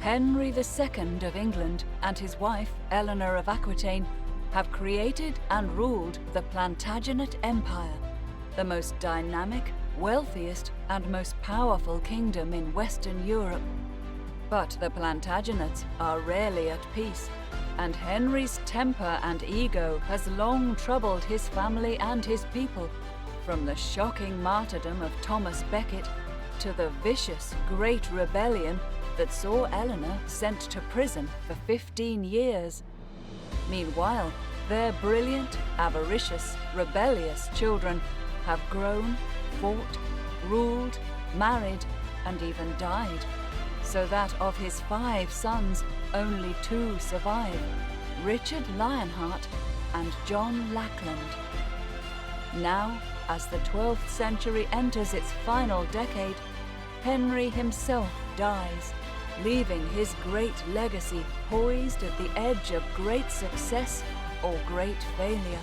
Henry II of England and his wife, Eleanor of Aquitaine, have created and ruled the Plantagenet Empire, the most dynamic, wealthiest, and most powerful kingdom in Western Europe. But the Plantagenets are rarely at peace, and Henry's temper and ego has long troubled his family and his people, from the shocking martyrdom of Thomas Becket to the vicious Great Rebellion that saw Eleanor sent to prison for 15 years. Meanwhile, their brilliant, avaricious, rebellious children have grown, fought, ruled, married, and even died, so that of his 5 sons, only 2 survive, Richard Lionheart and John Lackland. Now, as the 12th century enters its final decade, Henry himself dies, leaving his great legacy poised at the edge of great success or great failure.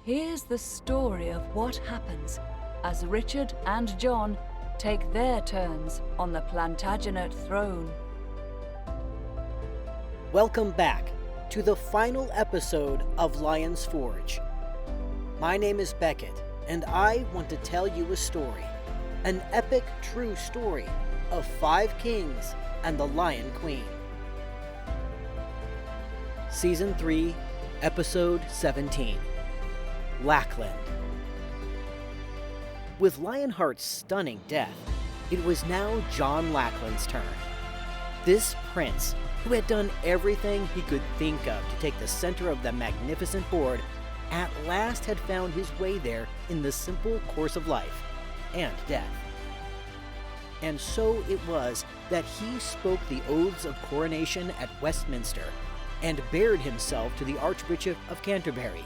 Here's the story of what happens as Richard and John take their turns on the Plantagenet throne. Welcome back to the final episode of Lion's Forge. My name is Beckett, and I want to tell you a story, an epic true story of 5 kings and the Lion Queen. Season 3, Episode 17, Lackland. With Lionheart's stunning death, it was now John Lackland's turn. This prince, who had done everything he could think of to take the center of the magnificent board, at last had found his way there in the simple course of life and death. And so it was that he spoke the oaths of coronation at Westminster and bared himself to the Archbishop of Canterbury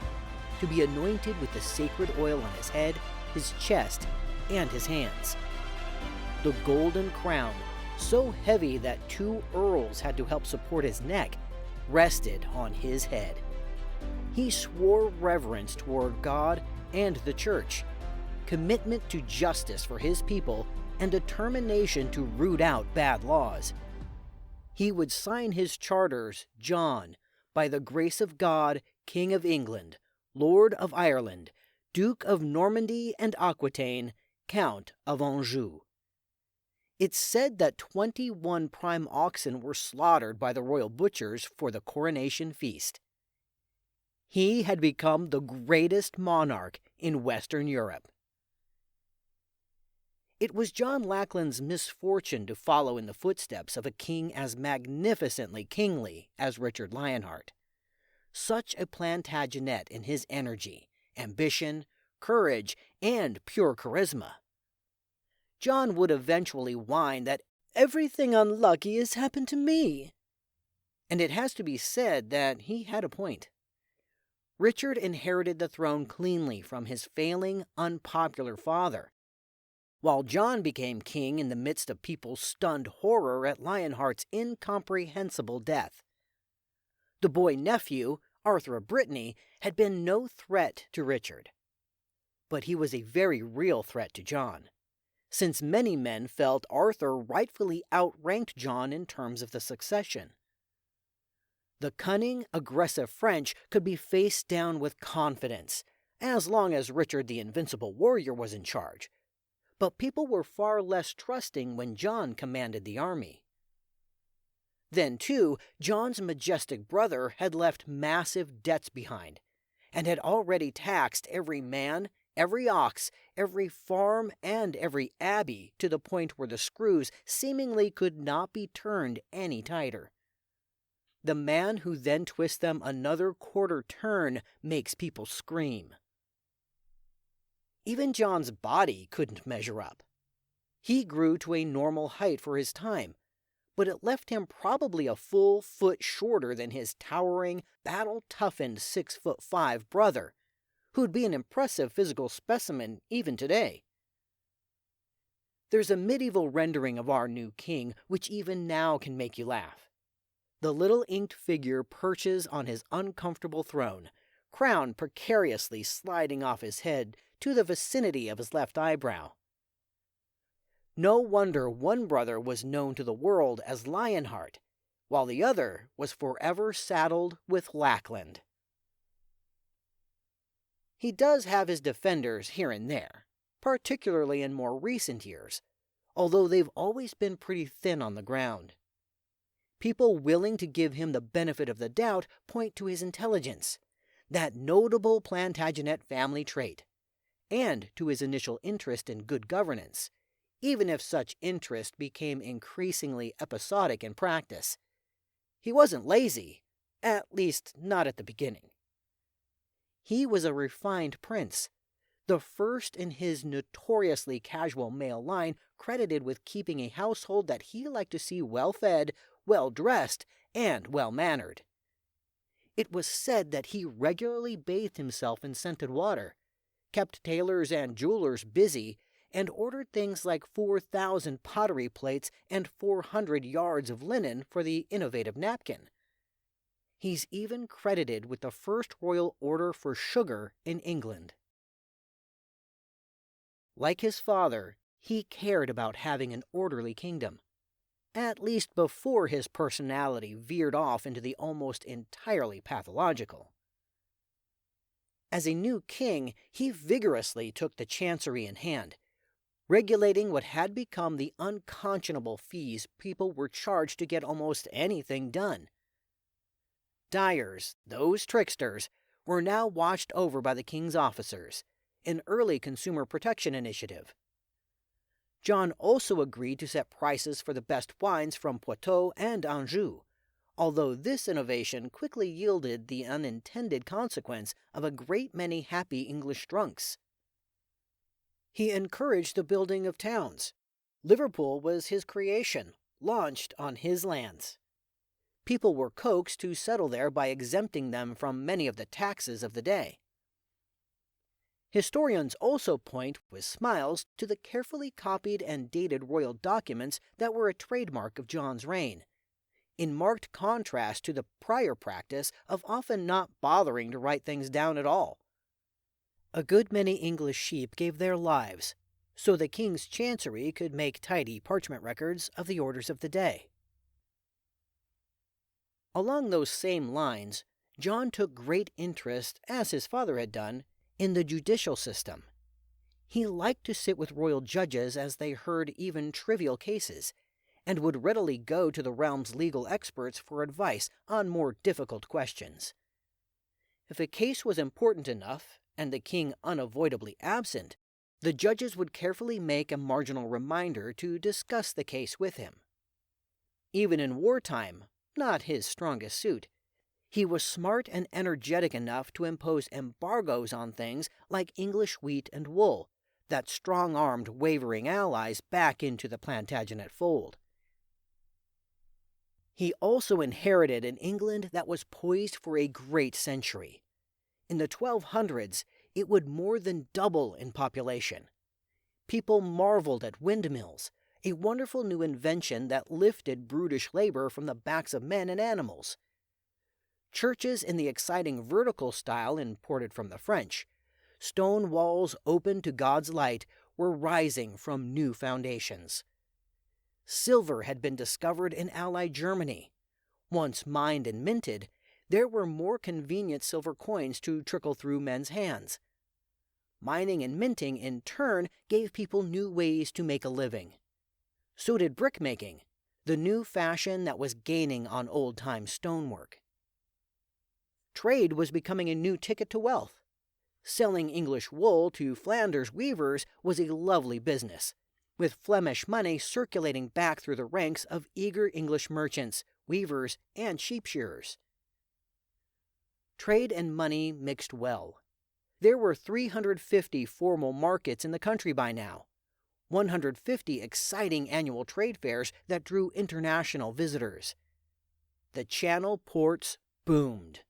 to be anointed with the sacred oil on his head, his chest, and his hands. The golden crown, so heavy that 2 earls had to help support his neck, rested on his head. He swore reverence toward God and the Church, commitment to justice for his people, and determination to root out bad laws. He would sign his charters, John, by the grace of God, King of England, Lord of Ireland, Duke of Normandy and Aquitaine, Count of Anjou. It's said that 21 prime oxen were slaughtered by the royal butchers for the coronation feast. He had become the greatest monarch in Western Europe. It was John Lackland's misfortune to follow in the footsteps of a king as magnificently kingly as Richard Lionheart. Such a Plantagenet in his energy, ambition, courage, and pure charisma. John would eventually whine that everything unlucky has happened to me. And it has to be said that he had a point. Richard inherited the throne cleanly from his failing, unpopular father, while John became king in the midst of people's stunned horror at Lionheart's incomprehensible death. The boy-nephew, Arthur of Brittany, had been no threat to Richard. But he was a very real threat to John, since many men felt Arthur rightfully outranked John in terms of the succession. The cunning, aggressive French could be faced down with confidence, as long as Richard the Invincible Warrior was in charge. But people were far less trusting when John commanded the army. Then, too, John's majestic brother had left massive debts behind, and had already taxed every man, every ox, every farm, and every abbey to the point where the screws seemingly could not be turned any tighter. The man who then twists them another quarter turn makes people scream. Even John's body couldn't measure up. He grew to a normal height for his time, but it left him probably a full foot shorter than his towering, battle-toughened 6'5" brother, who'd be an impressive physical specimen even today. There's a medieval rendering of our new king which even now can make you laugh. The little inked figure perches on his uncomfortable throne, crown precariously sliding off his head to the vicinity of his left eyebrow. No wonder one brother was known to the world as Lionheart, while the other was forever saddled with Lackland. He does have his defenders here and there, particularly in more recent years, although they've always been pretty thin on the ground. People willing to give him the benefit of the doubt point to his intelligence, that notable Plantagenet family trait, and to his initial interest in good governance, even if such interest became increasingly episodic in practice. He wasn't lazy, at least not at the beginning. He was a refined prince, the first in his notoriously casual male line credited with keeping a household that he liked to see well-fed, well-dressed, and well-mannered. It was said that he regularly bathed himself in scented water, kept tailors and jewelers busy, and ordered things like 4,000 pottery plates and 400 yards of linen for the innovative napkin. He's even credited with the first royal order for sugar in England. Like his father, he cared about having an orderly kingdom, at least before his personality veered off into the almost entirely pathological. As a new king, he vigorously took the chancery in hand, regulating what had become the unconscionable fees people were charged to get almost anything done. Dyers, those tricksters, were now watched over by the king's officers, an early consumer protection initiative. John also agreed to set prices for the best wines from Poitou and Anjou, although this innovation quickly yielded the unintended consequence of a great many happy English drunks. He encouraged the building of towns. Liverpool was his creation, launched on his lands. People were coaxed to settle there by exempting them from many of the taxes of the day. Historians also point with smiles to the carefully copied and dated royal documents that were a trademark of John's reign, in marked contrast to the prior practice of often not bothering to write things down at all. A good many English sheep gave their lives, so the king's chancery could make tidy parchment records of the orders of the day. Along those same lines, John took great interest, as his father had done, in the judicial system. He liked to sit with royal judges as they heard even trivial cases, and would readily go to the realm's legal experts for advice on more difficult questions. If a case was important enough, and the king unavoidably absent, the judges would carefully make a marginal reminder to discuss the case with him. Even in wartime, not his strongest suit, he was smart and energetic enough to impose embargoes on things like English wheat and wool that strong-armed wavering allies back into the Plantagenet fold. He also inherited an England that was poised for a great century. In the 1200s, it would more than double in population. People marveled at windmills, a wonderful new invention that lifted brutish labor from the backs of men and animals. Churches in the exciting vertical style imported from the French, stone walls open to God's light, were rising from new foundations. Silver had been discovered in Allied Germany. Once mined and minted, there were more convenient silver coins to trickle through men's hands. Mining and minting, in turn, gave people new ways to make a living. So did brickmaking, the new fashion that was gaining on old-time stonework. Trade was becoming a new ticket to wealth. Selling English wool to Flanders weavers was a lovely business, with Flemish money circulating back through the ranks of eager English merchants, weavers, and sheep shearers. Trade and money mixed well. There were 350 formal markets in the country by now, 150 exciting annual trade fairs that drew international visitors. The Channel ports boomed.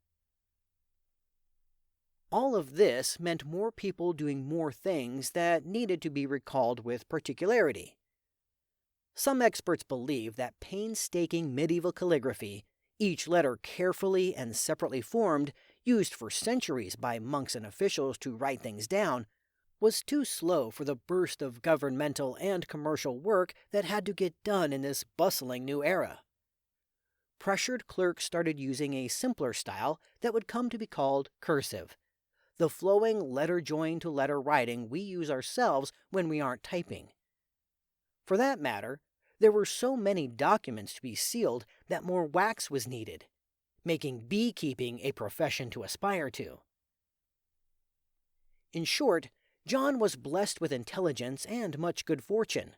All of this meant more people doing more things that needed to be recalled with particularity. Some experts believe that painstaking medieval calligraphy, each letter carefully and separately formed, used for centuries by monks and officials to write things down, was too slow for the burst of governmental and commercial work that had to get done in this bustling new era. Pressured clerks started using a simpler style that would come to be called cursive, the flowing letter-join-to-letter writing we use ourselves when we aren't typing. For that matter, there were so many documents to be sealed that more wax was needed, making beekeeping a profession to aspire to. In short, John was blessed with intelligence and much good fortune.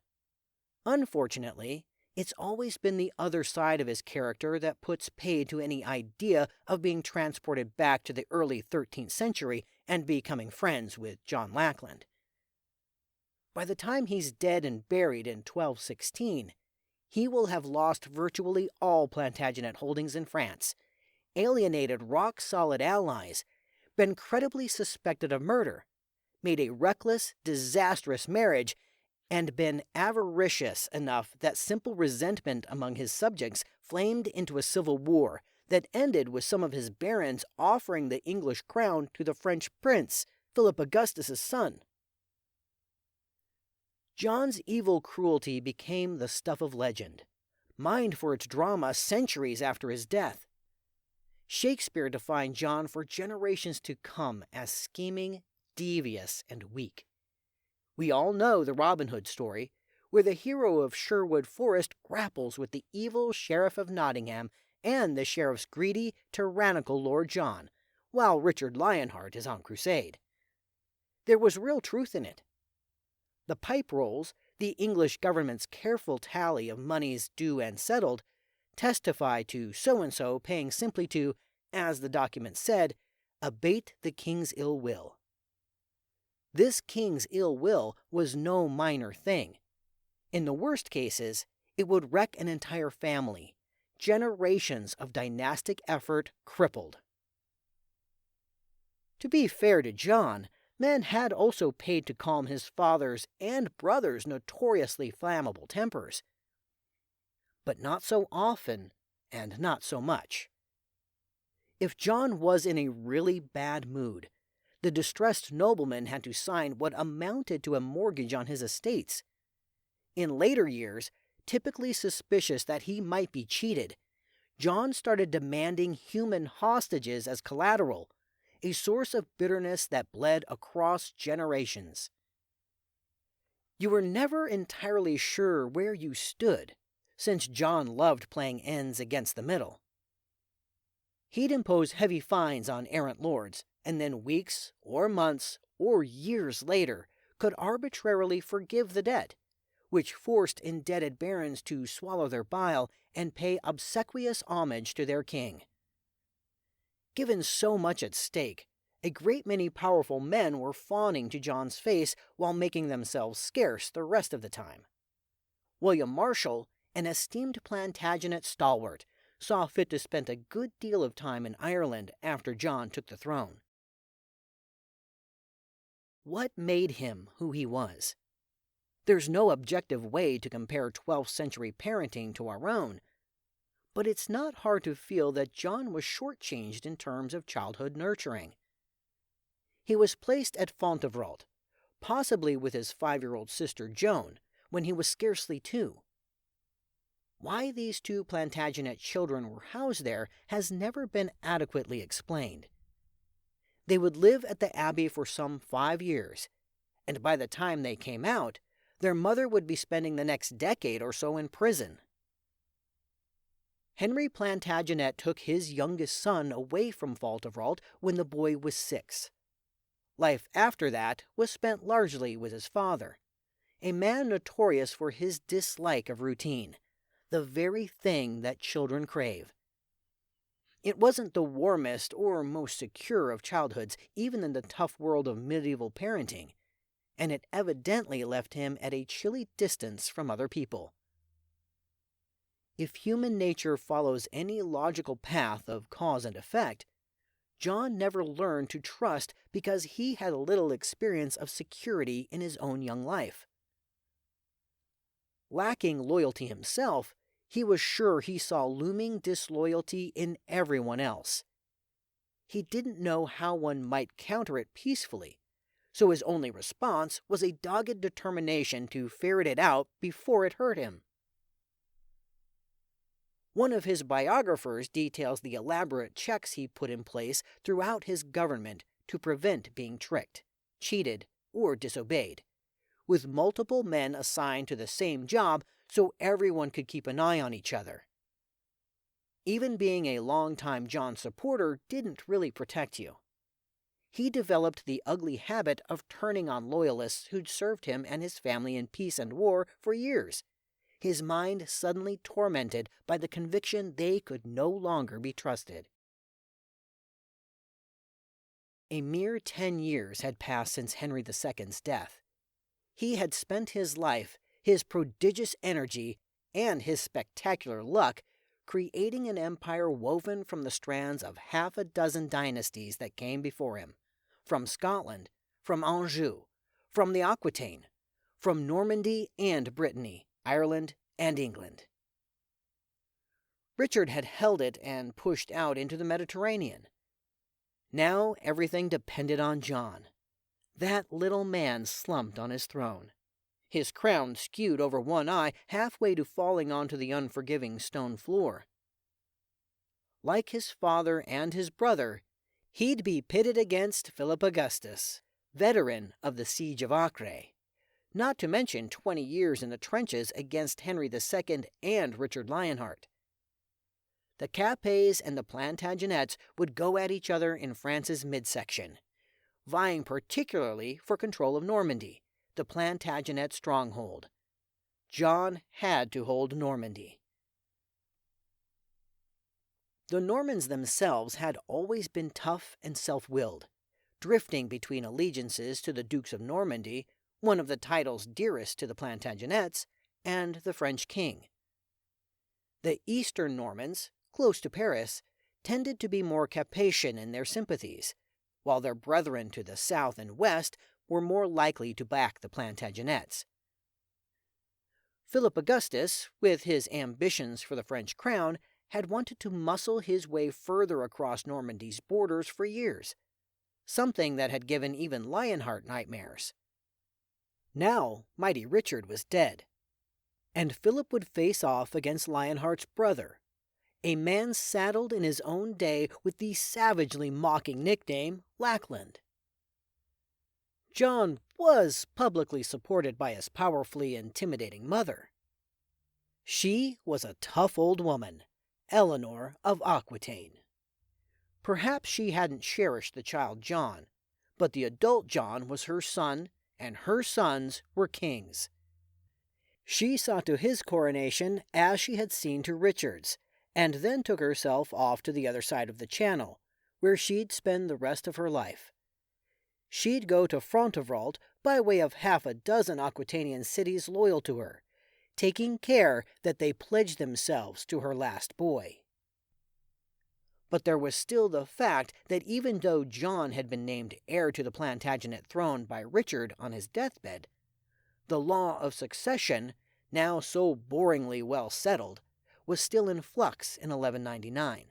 Unfortunately, it's always been the other side of his character that puts paid to any idea of being transported back to the early 13th century and becoming friends with John Lackland. By the time he's dead and buried in 1216, he will have lost virtually all Plantagenet holdings in France, alienated rock-solid allies, been credibly suspected of murder, made a reckless, disastrous marriage, and been avaricious enough that simple resentment among his subjects flamed into a civil war that ended with some of his barons offering the English crown to the French prince, Philip Augustus's son. John's evil cruelty became the stuff of legend, mined for its drama centuries after his death. Shakespeare defined John for generations to come as scheming, devious, and weak. We all know the Robin Hood story, where the hero of Sherwood Forest grapples with the evil Sheriff of Nottingham and the sheriff's greedy, tyrannical Lord John, while Richard Lionheart is on crusade. There was real truth in it. The pipe rolls, the English government's careful tally of monies due and settled, testify to so-and-so paying simply to, as the document said, abate the king's ill will. This king's ill will was no minor thing. In the worst cases, it would wreck an entire family, generations of dynastic effort crippled. To be fair to John, men had also paid to calm his father's and brother's notoriously flammable tempers. But not so often, and not so much. If John was in a really bad mood, the distressed nobleman had to sign what amounted to a mortgage on his estates. In later years, typically suspicious that he might be cheated, John started demanding human hostages as collateral, a source of bitterness that bled across generations. You were never entirely sure where you stood, since John loved playing ends against the middle. He'd impose heavy fines on errant lords, and then weeks or months or years later could arbitrarily forgive the debt, which forced indebted barons to swallow their bile and pay obsequious homage to their king. Given so much at stake, a great many powerful men were fawning to John's face while making themselves scarce the rest of the time. William Marshall, an esteemed Plantagenet stalwart, saw fit to spend a good deal of time in Ireland after John took the throne. What made him who he was? There's no objective way to compare 12th century parenting to our own, but it's not hard to feel that John was shortchanged in terms of childhood nurturing. He was placed at Fontevraud, possibly with his 5-year-old sister Joan, when he was scarcely 2. Why these 2 Plantagenet children were housed there has never been adequately explained. They would live at the abbey for some 5 years, and by the time they came out, their mother would be spending the next decade or so in prison. Henry Plantagenet took his youngest son away from Fontevraud when the boy was 6. Life after that was spent largely with his father, a man notorious for his dislike of routine, the very thing that children crave. It wasn't the warmest or most secure of childhoods, even in the tough world of medieval parenting, and it evidently left him at a chilly distance from other people. If human nature follows any logical path of cause and effect, John never learned to trust because he had little experience of security in his own young life. Lacking loyalty himself, he was sure he saw looming disloyalty in everyone else. He didn't know how one might counter it peacefully, so his only response was a dogged determination to ferret it out before it hurt him. One of his biographers details the elaborate checks he put in place throughout his government to prevent being tricked, cheated, or disobeyed, with multiple men assigned to the same job so everyone could keep an eye on each other. Even being a longtime John supporter didn't really protect you. He developed the ugly habit of turning on loyalists who'd served him and his family in peace and war for years, his mind suddenly tormented by the conviction they could no longer be trusted. A mere 10 years had passed since Henry II's death. He had spent his life, his prodigious energy, and his spectacular luck creating an empire woven from the strands of half a dozen dynasties that came before him, from Scotland, from Anjou, from the Aquitaine, from Normandy and Brittany, Ireland, and England. Richard had held it and pushed out into the Mediterranean. Now everything depended on John. That little man slumped on his throne, his crown skewed over one eye, halfway to falling onto the unforgiving stone floor. Like his father and his brother, he'd be pitted against Philip Augustus, veteran of the Siege of Acre, not to mention 20 years in the trenches against Henry II and Richard Lionheart. The Capets and the Plantagenets would go at each other in France's midsection, vying particularly for control of Normandy, the Plantagenet stronghold. John had to hold Normandy. The Normans themselves had always been tough and self-willed, drifting between allegiances to the Dukes of Normandy, one of the titles dearest to the Plantagenets, and the French king. The Eastern Normans, close to Paris, tended to be more Capetian in their sympathies, while their brethren to the south and west were more likely to back the Plantagenets. Philip Augustus, with his ambitions for the French crown, had wanted to muscle his way further across Normandy's borders for years, something that had given even Lionheart nightmares. Now, mighty Richard was dead, and Philip would face off against Lionheart's brother, a man saddled in his own day with the savagely mocking nickname Lackland. John was publicly supported by his powerfully intimidating mother. She was a tough old woman, Eleanor of Aquitaine. Perhaps she hadn't cherished the child John, but the adult John was her son, and her sons were kings. She saw to his coronation as she had seen to Richard's, and then took herself off to the other side of the Channel, where she'd spend the rest of her life. She'd go to Fontevraud by way of half a dozen Aquitanian cities loyal to her, taking care that they pledged themselves to her last boy. But there was still the fact that even though John had been named heir to the Plantagenet throne by Richard on his deathbed, the law of succession, now so boringly well settled, was still in flux in 1199.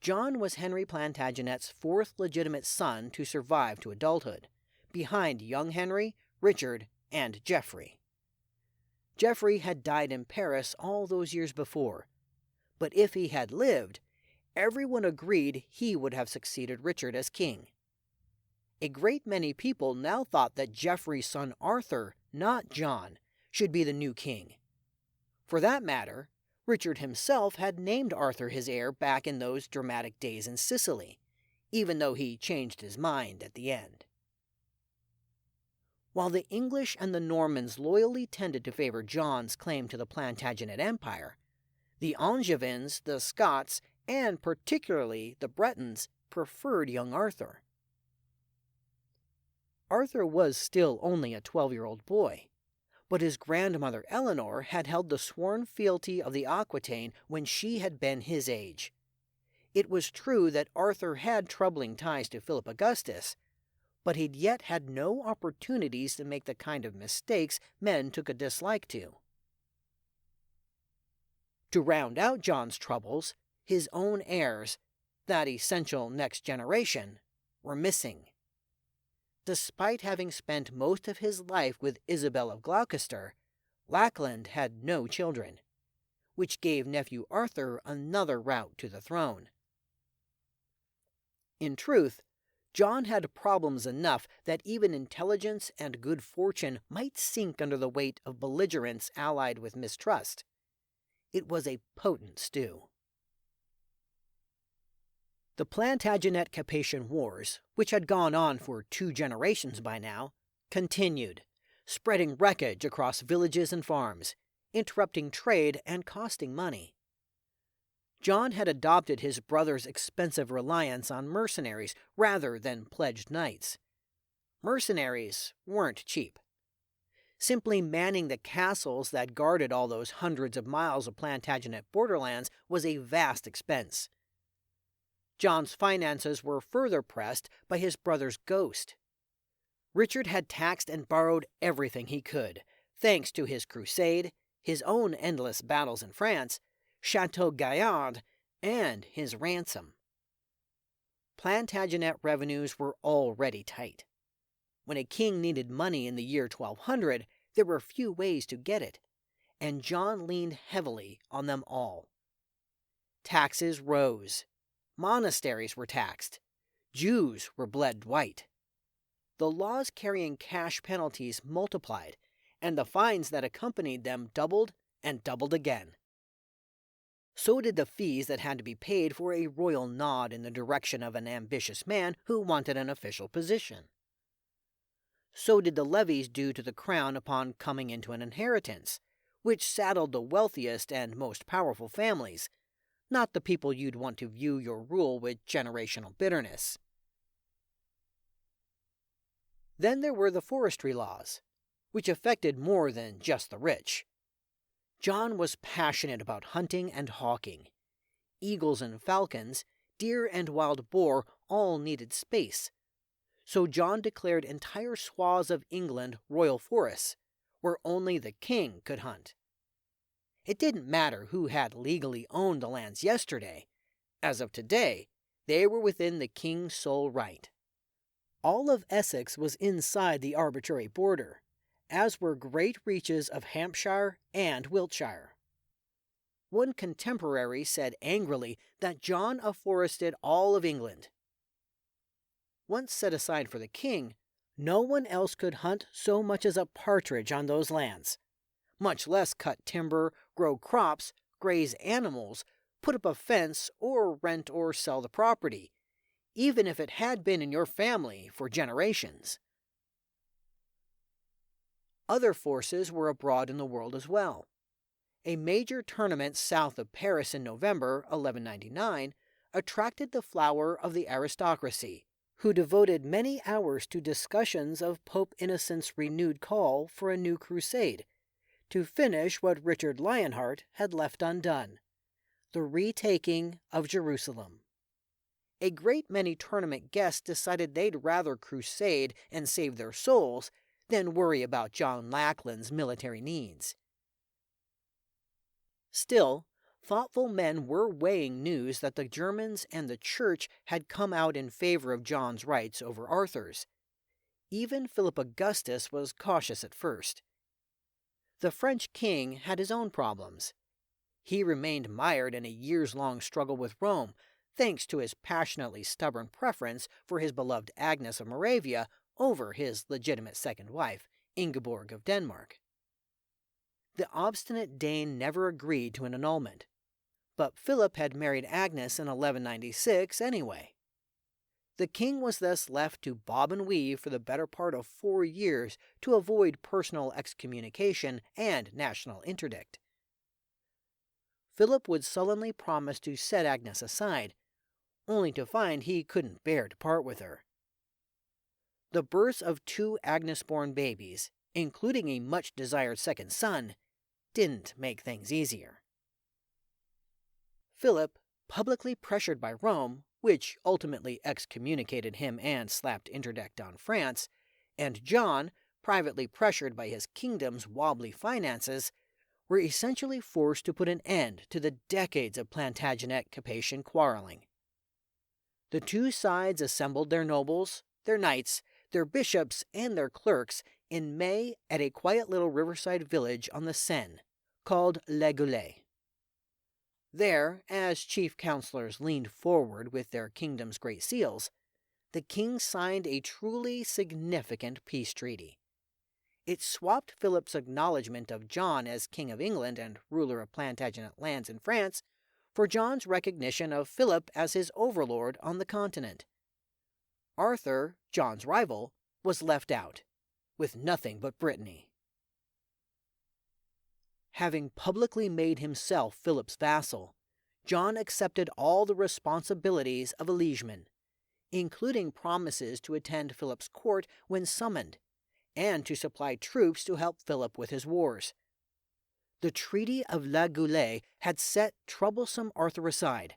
John was Henry Plantagenet's fourth legitimate son to survive to adulthood, behind young Henry, Richard, and Geoffrey. Geoffrey had died in Paris all those years before, but if he had lived, everyone agreed he would have succeeded Richard as king. A great many people now thought that Geoffrey's son Arthur, not John, should be the new king. For that matter, Richard himself had named Arthur his heir back in those dramatic days in Sicily, even though he changed his mind at the end. While the English and the Normans loyally tended to favor John's claim to the Plantagenet Empire, the Angevins, the Scots, and particularly the Bretons preferred young Arthur. Arthur was still only a 12-year-old boy, but his grandmother Eleanor had held the sworn fealty of the Aquitaine when she had been his age. It was true that Arthur had troubling ties to Philip Augustus, but he'd yet had no opportunities to make the kind of mistakes men took a dislike to. To round out John's troubles, his own heirs, that essential next generation, were missing. Despite having spent most of his life with Isabel of Gloucester, Lackland had no children, which gave nephew Arthur another route to the throne. In truth, John had problems enough that even intelligence and good fortune might sink under the weight of belligerence allied with mistrust. It was a potent stew. The Plantagenet-Capetian Wars, which had gone on for 2 generations by now, continued, spreading wreckage across villages and farms, interrupting trade and costing money. John had adopted his brother's expensive reliance on mercenaries rather than pledged knights. Mercenaries weren't cheap. Simply manning the castles that guarded all those hundreds of miles of Plantagenet borderlands was a vast expense. John's finances were further pressed by his brother's ghost. Richard had taxed and borrowed everything he could, thanks to his crusade, his own endless battles in France, Chateau Gaillard, and his ransom. Plantagenet revenues were already tight. When a king needed money in the year 1200, there were few ways to get it, and John leaned heavily on them all. Taxes rose. Monasteries were taxed. Jews were bled white. The laws carrying cash penalties multiplied, and the fines that accompanied them doubled and doubled again. So did the fees that had to be paid for a royal nod in the direction of an ambitious man who wanted an official position. So did the levies due to the crown upon coming into an inheritance, which saddled the wealthiest and most powerful families, not the people you'd want to view your rule with generational bitterness. Then there were the forestry laws, which affected more than just the rich. John was passionate about hunting and hawking. Eagles and falcons, deer and wild boar all needed space. So John declared entire swaths of England royal forests, where only the king could hunt. It didn't matter who had legally owned the lands yesterday. As of today, they were within the king's sole right. All of Essex was inside the arbitrary border, as were great reaches of Hampshire and Wiltshire. One contemporary said angrily that John afforested all of England. Once set aside for the king, no one else could hunt so much as a partridge on those lands, much less cut timber, grow crops, graze animals, put up a fence, or rent or sell the property, even if it had been in your family for generations. Other forces were abroad in the world as well. A major tournament south of Paris in November 1199 attracted the flower of the aristocracy, who devoted many hours to discussions of Pope Innocent's renewed call for a new crusade, to finish what Richard Lionheart had left undone, the retaking of Jerusalem. A great many tournament guests decided they'd rather crusade and save their souls than worry about John Lackland's military needs. Still, thoughtful men were weighing news that the Germans and the Church had come out in favor of John's rights over Arthur's. Even Philip Augustus was cautious at first. The French king had his own problems. He remained mired in a years-long struggle with Rome, thanks to his passionately stubborn preference for his beloved Agnes of Moravia over his legitimate second wife, Ingeborg of Denmark. The obstinate Dane never agreed to an annulment, but Philip had married Agnes in 1196 anyway. The king was thus left to bob and weave for the better part of 4 years to avoid personal excommunication and national interdict. Philip would sullenly promise to set Agnes aside, only to find he couldn't bear to part with her. The births of 2 Agnes-born babies, including a much-desired second son, didn't make things easier. Philip, publicly pressured by Rome, which ultimately excommunicated him and slapped interdict on France, and John, privately pressured by his kingdom's wobbly finances, were essentially forced to put an end to the decades of Plantagenet-Capetian quarreling. The two sides assembled their nobles, their knights, their bishops, and their clerks in May at a quiet little riverside village on the Seine, called La Goulet. There, as chief counselors leaned forward with their kingdom's great seals, the king signed a truly significant peace treaty. It swapped Philip's acknowledgement of John as King of England and ruler of Plantagenet lands in France for John's recognition of Philip as his overlord on the continent. Arthur, John's rival, was left out, with nothing but Brittany. Having publicly made himself Philip's vassal, John accepted all the responsibilities of a liegeman, including promises to attend Philip's court when summoned, and to supply troops to help Philip with his wars. The Treaty of La Goulet had set troublesome Arthur aside,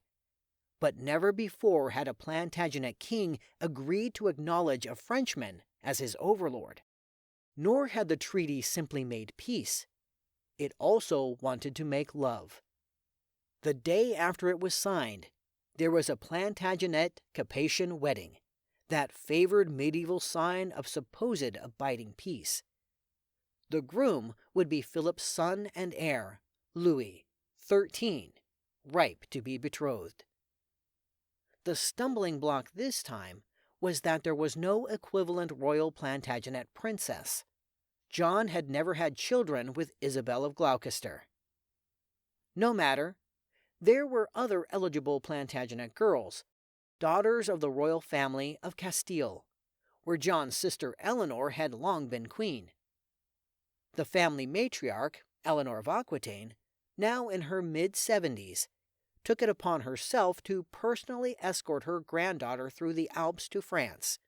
but never before had a Plantagenet king agreed to acknowledge a Frenchman as his overlord. Nor had the treaty simply made peace. It also wanted to make love. The day after it was signed, there was a Plantagenet-Capetian wedding, that favored medieval sign of supposed abiding peace. The groom would be Philip's son and heir, Louis, 13, ripe to be betrothed. The stumbling block this time was that there was no equivalent royal Plantagenet princess. John had never had children with Isabel of Gloucester. No matter, there were other eligible Plantagenet girls, daughters of the royal family of Castile, where John's sister Eleanor had long been queen. The family matriarch, Eleanor of Aquitaine, now in her mid-70s, took it upon herself to personally escort her granddaughter through the Alps to France.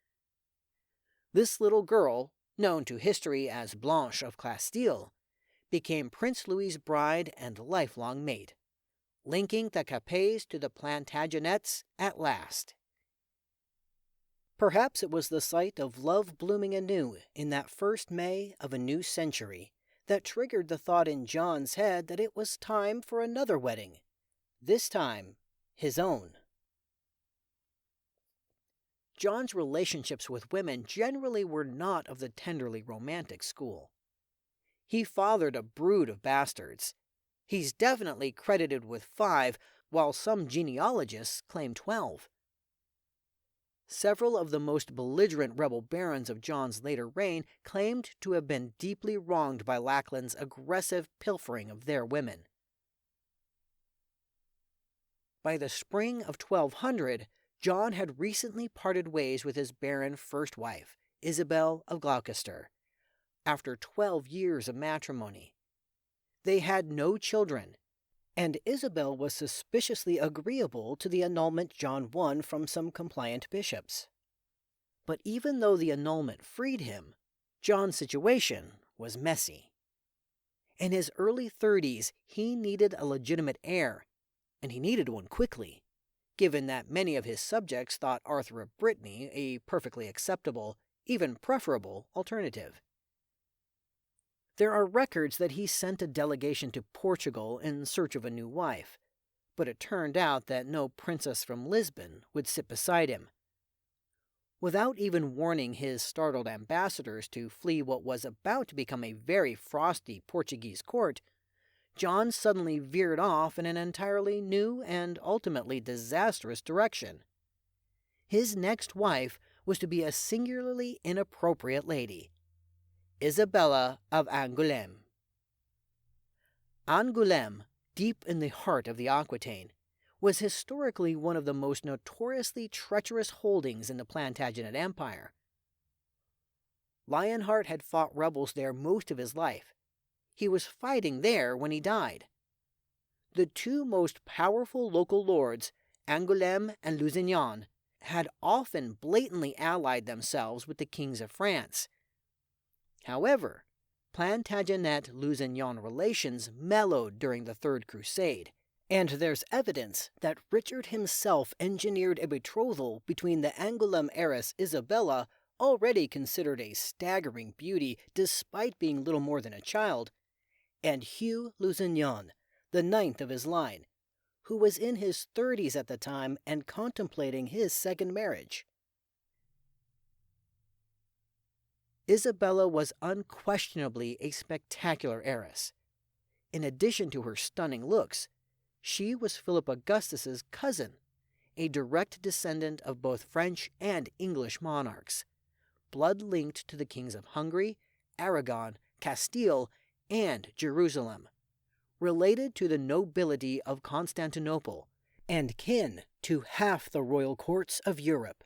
This little girl, known to history as Blanche of Castile, became Prince Louis's bride and lifelong mate, linking the Capets to the Plantagenets at last. Perhaps it was the sight of love blooming anew in that first May of a new century that triggered the thought in John's head that it was time for another wedding, this time his own. John's relationships with women generally were not of the tenderly romantic school. He fathered a brood of bastards. He's definitely credited with 5, while some genealogists claim 12. Several of the most belligerent rebel barons of John's later reign claimed to have been deeply wronged by Lackland's aggressive pilfering of their women. By the spring of 1200, John had recently parted ways with his barren first wife, Isabel of Gloucester, after 12 years of matrimony. They had no children, and Isabel was suspiciously agreeable to the annulment John won from some compliant bishops. But even though the annulment freed him, John's situation was messy. In his early 30s, he needed a legitimate heir, and he needed one quickly, given that many of his subjects thought Arthur of Brittany a perfectly acceptable, even preferable, alternative. There are records that he sent a delegation to Portugal in search of a new wife, but it turned out that no princess from Lisbon would sit beside him. Without even warning his startled ambassadors to flee what was about to become a very frosty Portuguese court, John suddenly veered off in an entirely new and ultimately disastrous direction. His next wife was to be a singularly inappropriate lady, Isabella of Angoulême. Angoulême, deep in the heart of the Aquitaine, was historically one of the most notoriously treacherous holdings in the Plantagenet Empire. Lionheart had fought rebels there most of his life. He was fighting there when he died. The two most powerful local lords, Angoulême and Lusignan, had often blatantly allied themselves with the kings of France. However, Plantagenet-Lusignan relations mellowed during the Third Crusade, and there's evidence that Richard himself engineered a betrothal between the Angoulême heiress Isabella, already considered a staggering beauty despite being little more than a child, and Hugh Lusignan, the ninth of his line, who was in his 30s at the time and contemplating his second marriage. Isabella was unquestionably a spectacular heiress. In addition to her stunning looks, she was Philip Augustus's cousin, a direct descendant of both French and English monarchs, blood linked to the kings of Hungary, Aragon, Castile, and Jerusalem, related to the nobility of Constantinople, and kin to half the royal courts of Europe.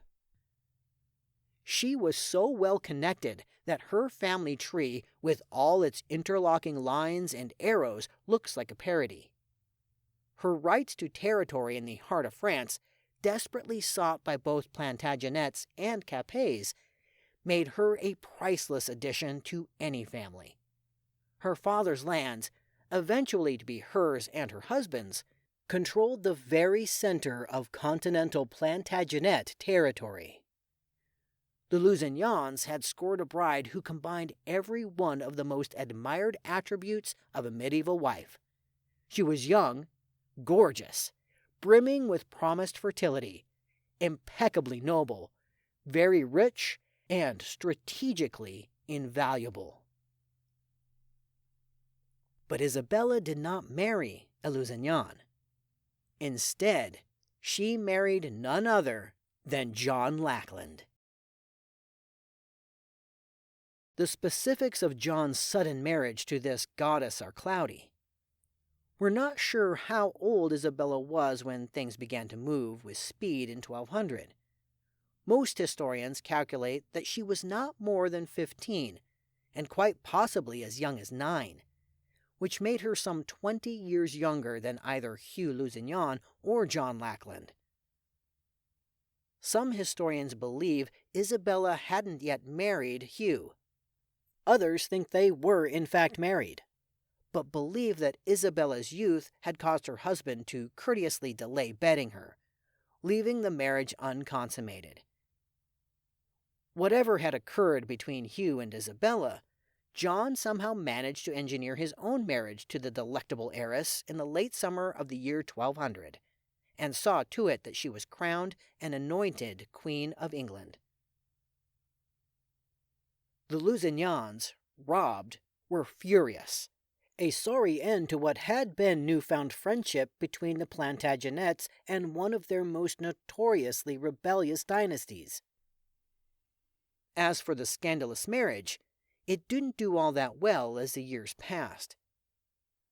She was so well connected that her family tree, with all its interlocking lines and arrows, looks like a parody. Her rights to territory in the heart of France, desperately sought by both Plantagenets and Capets, made her a priceless addition to any family. Her father's lands, eventually to be hers and her husband's, controlled the very center of continental Plantagenet territory. The Lusignans had scored a bride who combined every one of the most admired attributes of a medieval wife. She was young, gorgeous, brimming with promised fertility, impeccably noble, very rich, and strategically invaluable. But Isabella did not marry a Lusignan. Instead, she married none other than John Lackland. The specifics of John's sudden marriage to this goddess are cloudy. We're not sure how old Isabella was when things began to move with speed in 1200. Most historians calculate that she was not more than 15, and quite possibly as young as 9, which made her some 20 years younger than either Hugh Lusignan or John Lackland. Some historians believe Isabella hadn't yet married Hugh. Others think they were in fact married, but believe that Isabella's youth had caused her husband to courteously delay bedding her, leaving the marriage unconsummated. Whatever had occurred between Hugh and Isabella, John somehow managed to engineer his own marriage to the delectable heiress in the late summer of the year 1200, and saw to it that she was crowned and anointed Queen of England. The Lusignans, robbed, were furious, a sorry end to what had been newfound friendship between the Plantagenets and one of their most notoriously rebellious dynasties. As for the scandalous marriage, it didn't do all that well as the years passed.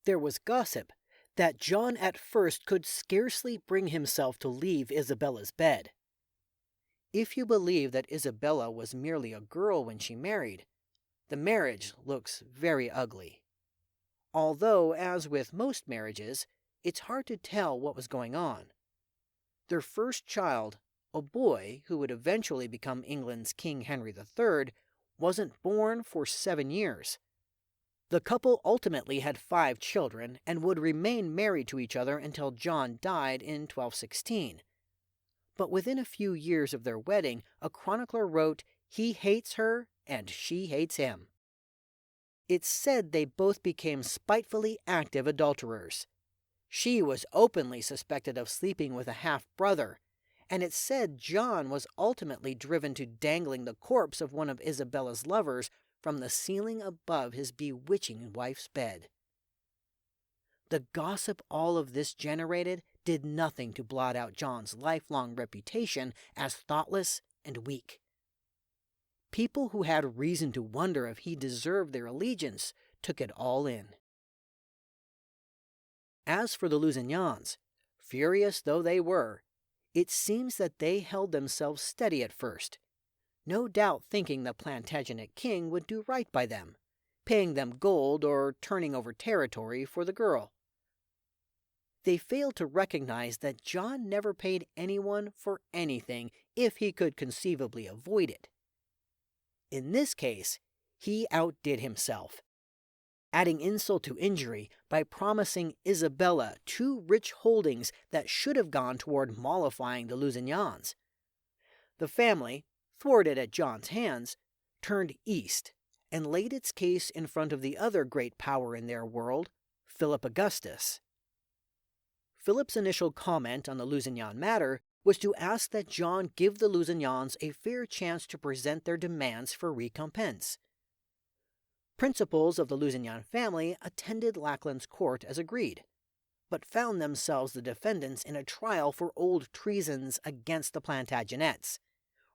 There was gossip that John at first could scarcely bring himself to leave Isabella's bed. If you believe that Isabella was merely a girl when she married, the marriage looks very ugly. Although, as with most marriages, it's hard to tell what was going on. Their first child, a boy who would eventually become England's King Henry III, wasn't born for 7 years. The couple ultimately had 5 children and would remain married to each other until John died in 1216. But within a few years of their wedding, a chronicler wrote, "He hates her and she hates him." It's said they both became spitefully active adulterers. She was openly suspected of sleeping with a half-brother, and it's said John was ultimately driven to dangling the corpse of one of Isabella's lovers from the ceiling above his bewitching wife's bed. The gossip all of this generated did nothing to blot out John's lifelong reputation as thoughtless and weak. People who had reason to wonder if he deserved their allegiance took it all in. As for the Lusignans, furious though they were, it seems that they held themselves steady at first, no doubt thinking the Plantagenet king would do right by them, paying them gold or turning over territory for the girl. They failed to recognize that John never paid anyone for anything if he could conceivably avoid it. In this case, he outdid himself, adding insult to injury by promising Isabella 2 rich holdings that should have gone toward mollifying the Lusignans. The family, thwarted at John's hands, turned east and laid its case in front of the other great power in their world, Philip Augustus. Philip's initial comment on the Lusignan matter was to ask that John give the Lusignans a fair chance to present their demands for recompense. Principals of the Lusignan family attended Lackland's court as agreed, but found themselves the defendants in a trial for old treasons against the Plantagenets,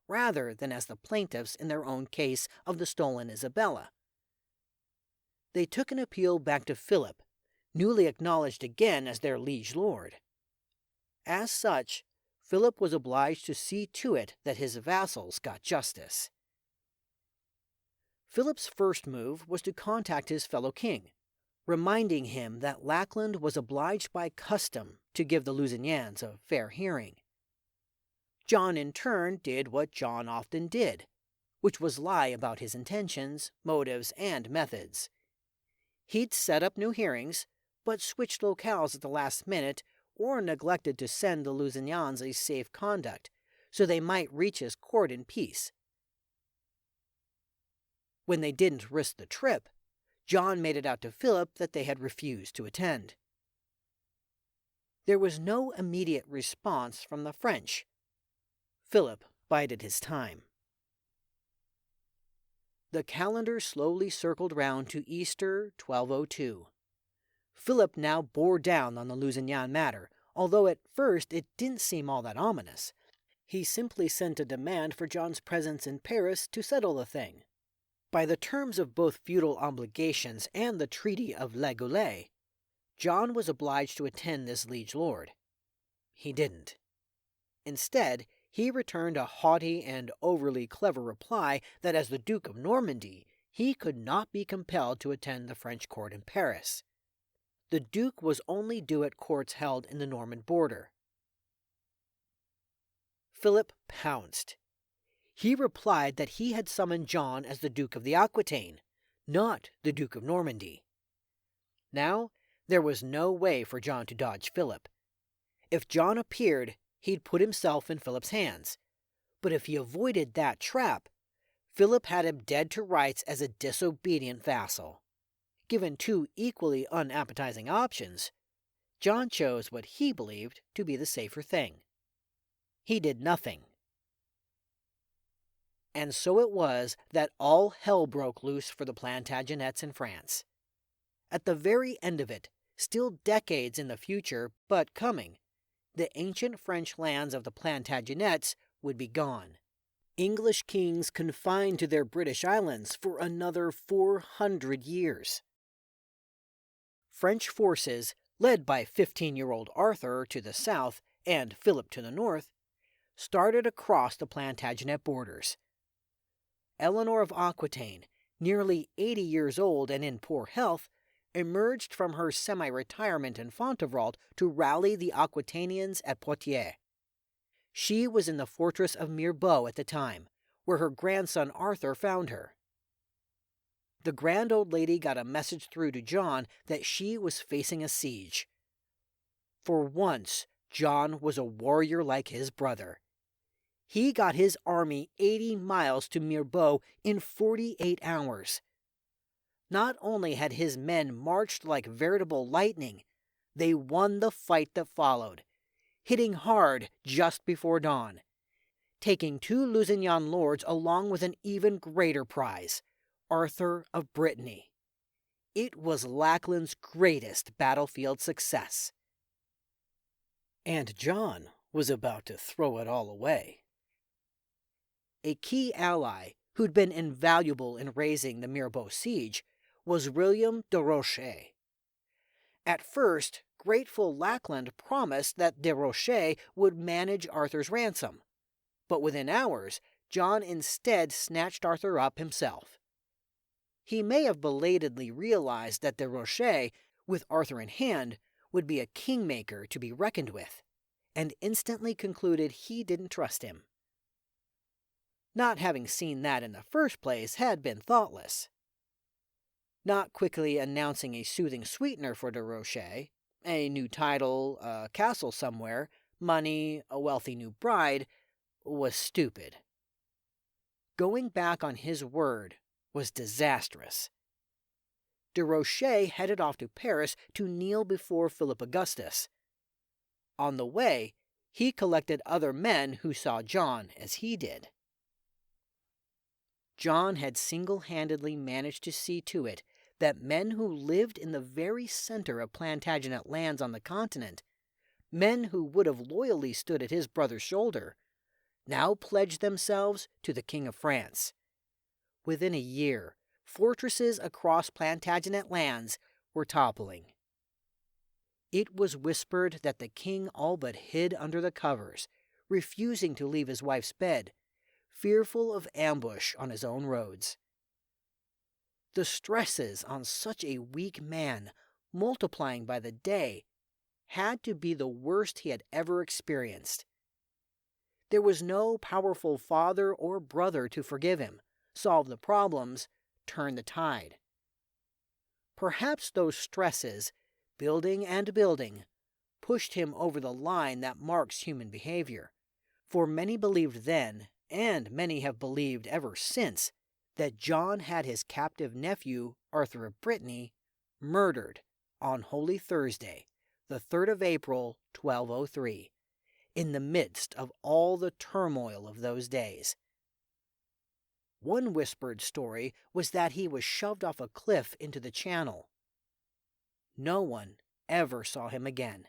rather than as the plaintiffs in their own case of the stolen Isabella. They took an appeal back to Philip, newly acknowledged again as their liege lord. As such, Philip was obliged to see to it that his vassals got justice. Philip's first move was to contact his fellow king, reminding him that Lackland was obliged by custom to give the Lusignans a fair hearing. John in turn did what John often did, which was lie about his intentions, motives, and methods. He'd set up new hearings, but switched locales at the last minute or neglected to send the Lusignans a safe conduct so they might reach his court in peace. When they didn't risk the trip, John made it out to Philip that they had refused to attend. There was no immediate response from the French. Philip bided his time. The calendar slowly circled round to Easter 1202. Philip now bore down on the Lusignan matter, although at first it didn't seem all that ominous. He simply sent a demand for John's presence in Paris to settle the thing. By the terms of both feudal obligations and the Treaty of Le Goulet, John was obliged to attend this liege lord. He didn't. Instead, he returned a haughty and overly clever reply that as the Duke of Normandy, he could not be compelled to attend the French court in Paris. The Duke was only due at courts held in the Norman border. Philip pounced. He replied that he had summoned John as the Duke of the Aquitaine, not the Duke of Normandy. Now, there was no way for John to dodge Philip. If John appeared, he'd put himself in Philip's hands. But if he avoided that trap, Philip had him dead to rights as a disobedient vassal. Given two equally unappetizing options, John chose what he believed to be the safer thing. He did nothing. And so it was that all hell broke loose for the Plantagenets in France. At the very end of it, still decades in the future, but coming, the ancient French lands of the Plantagenets would be gone. English kings confined to their British islands for another 400 years. French forces, led by 15-year-old Arthur to the south and Philip to the north, started across the Plantagenet borders. Eleanor of Aquitaine, nearly 80 years old and in poor health, emerged from her semi-retirement in Fontevraud to rally the Aquitanians at Poitiers. She was in the fortress of Mirbeau at the time, where her grandson Arthur found her. The grand old lady got a message through to John that she was facing a siege. For once, John was a warrior like his brother. He got his army 80 miles to Mirbeau in 48 hours. Not only had his men marched like veritable lightning, they won the fight that followed, hitting hard just before dawn, taking 2 Lusignan lords along with an even greater prize, Arthur of Brittany. It was Lackland's greatest battlefield success. And John was about to throw it all away. A key ally who'd been invaluable in raising the Mirbeau siege was William de Rocher. At first, grateful Lackland promised that de Rocher would manage Arthur's ransom, but within hours, John instead snatched Arthur up himself. He may have belatedly realized that de Rocher, with Arthur in hand, would be a kingmaker to be reckoned with, and instantly concluded he didn't trust him. Not having seen that in the first place had been thoughtless. Not quickly announcing a soothing sweetener for de Rocher, a new title, a castle somewhere, money, a wealthy new bride, was stupid. Going back on his word was disastrous. De Rocher headed off to Paris to kneel before Philip Augustus. On the way, he collected other men who saw John as he did. John had single-handedly managed to see to it that men who lived in the very center of Plantagenet lands on the continent, men who would have loyally stood at his brother's shoulder, now pledged themselves to the King of France. Within a year, fortresses across Plantagenet lands were toppling. It was whispered that the king all but hid under the covers, refusing to leave his wife's bed, fearful of ambush on his own roads. The stresses on such a weak man, multiplying by the day, had to be the worst he had ever experienced. There was no powerful father or brother to forgive him, solve the problems, turn the tide. Perhaps those stresses, building and building, pushed him over the line that marks human behavior, for many believed then, and many have believed ever since, that John had his captive nephew, Arthur of Brittany, murdered on Holy Thursday, the 3rd of April, 1203, in the midst of all the turmoil of those days. One whispered story was that he was shoved off a cliff into the Channel. No one ever saw him again.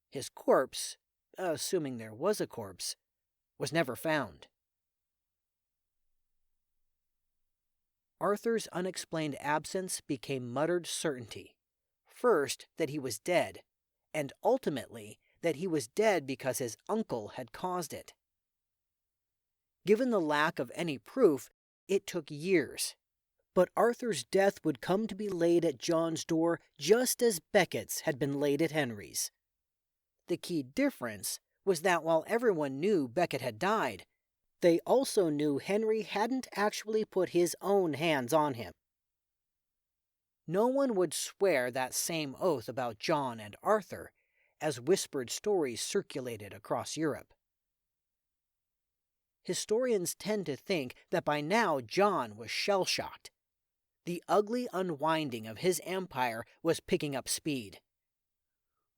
His corpse, assuming there was a corpse, was never found. Arthur's unexplained absence became muttered certainty. First, that he was dead, and ultimately that he was dead because his uncle had caused it. Given the lack of any proof, it took years. But Arthur's death would come to be laid at John's door just as Becket's had been laid at Henry's. The key difference was that while everyone knew Becket had died, they also knew Henry hadn't actually put his own hands on him. No one would swear that same oath about John and Arthur, as whispered stories circulated across Europe. Historians tend to think that by now John was shell-shocked. The ugly unwinding of his empire was picking up speed.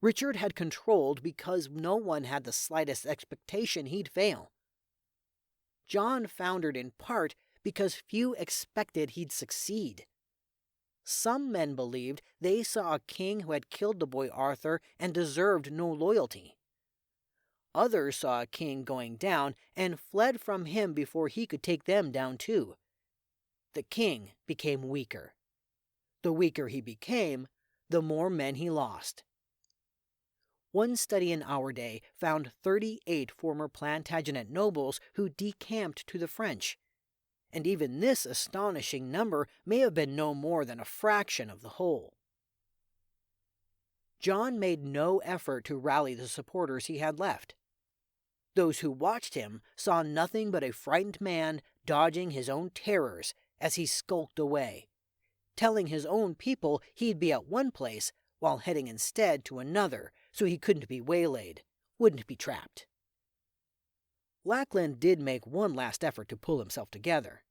Richard had controlled because no one had the slightest expectation he'd fail. John foundered in part because few expected he'd succeed. Some men believed they saw a king who had killed the boy Arthur and deserved no loyalty. Others saw a king going down and fled from him before he could take them down too. The king became weaker. The weaker he became, the more men he lost. One study in our day found 38 former Plantagenet nobles who decamped to the French, and even this astonishing number may have been no more than a fraction of the whole. John made no effort to rally the supporters he had left. Those who watched him saw nothing but a frightened man dodging his own terrors as he skulked away, telling his own people he'd be at one place while heading instead to another so he couldn't be waylaid, wouldn't be trapped. Lackland did make one last effort to pull himself together.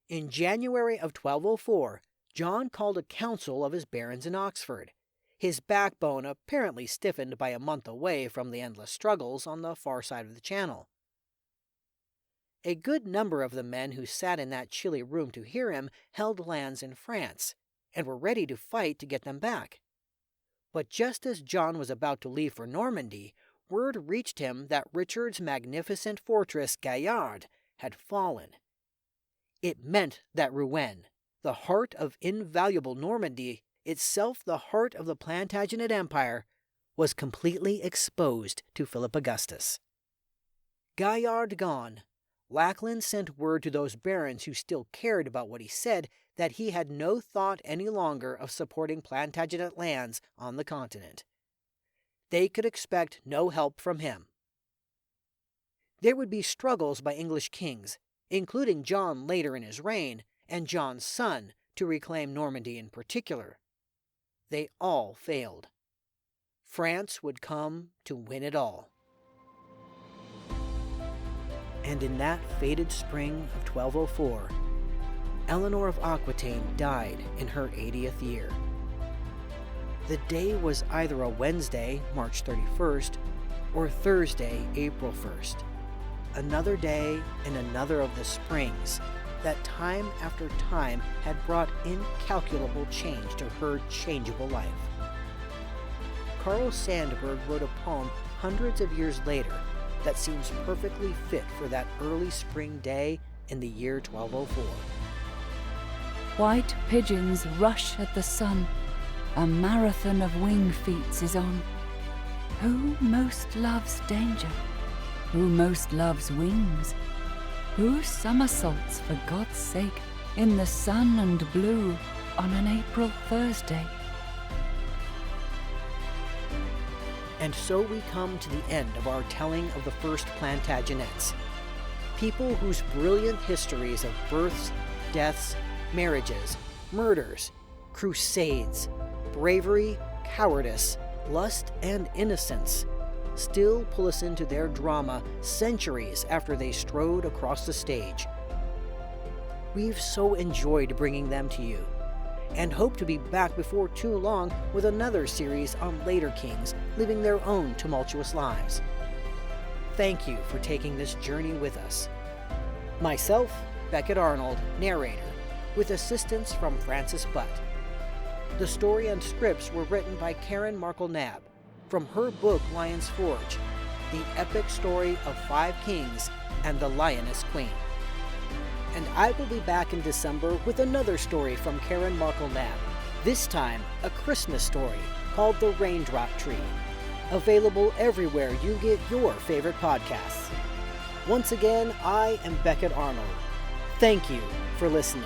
In January of 1204, John called a council of his barons in Oxford, his backbone apparently stiffened by a month away from the endless struggles on the far side of the Channel. A good number of the men who sat in that chilly room to hear him held lands in France, and were ready to fight to get them back. But just as John was about to leave for Normandy, word reached him that Richard's magnificent fortress Gaillard had fallen. It meant that Rouen, the heart of invaluable Normandy, itself the heart of the Plantagenet Empire, was completely exposed to Philip Augustus. Gaillard gone, Lackland sent word to those barons who still cared about what he said that he had no thought any longer of supporting Plantagenet lands on the continent. They could expect no help from him. There would be struggles by English kings, including John later in his reign, and John's son, to reclaim Normandy in particular. They all failed. France would come to win it all. And in that fated spring of 1204, Eleanor of Aquitaine died in her 80th year. The day was either a Wednesday, March 31st, or Thursday, April 1st. Another day in another of the springs that time after time had brought incalculable change to her changeable life. Carl Sandburg wrote a poem hundreds of years later that seems perfectly fit for that early spring day in the year 1204. White pigeons rush at the sun, a marathon of wing feats is on. Who most loves danger? Who most loves wings? Who somersaults for God's sake in the sun and blue on an April Thursday? And so we come to the end of our telling of the first Plantagenets, people whose brilliant histories of births, deaths, marriages, murders, crusades, bravery, cowardice, lust, and innocence still pull us into their drama centuries after they strode across the stage. We've so enjoyed bringing them to you, and hope to be back before too long with another series on later kings living their own tumultuous lives. Thank you for taking this journey with us. Myself, Beckett Arnold, narrator, with assistance from Francis Butt. The story and scripts were written by Karen Markle-Knabb from her book Lion's Forge, the epic story of 5 kings and the Lioness Queen. And I will be back in December with another story from Karen Markle-Knabb, this time a Christmas story called The Raindrop Tree, available everywhere you get your favorite podcasts. Once again, I am Beckett Arnold. Thank you for listening.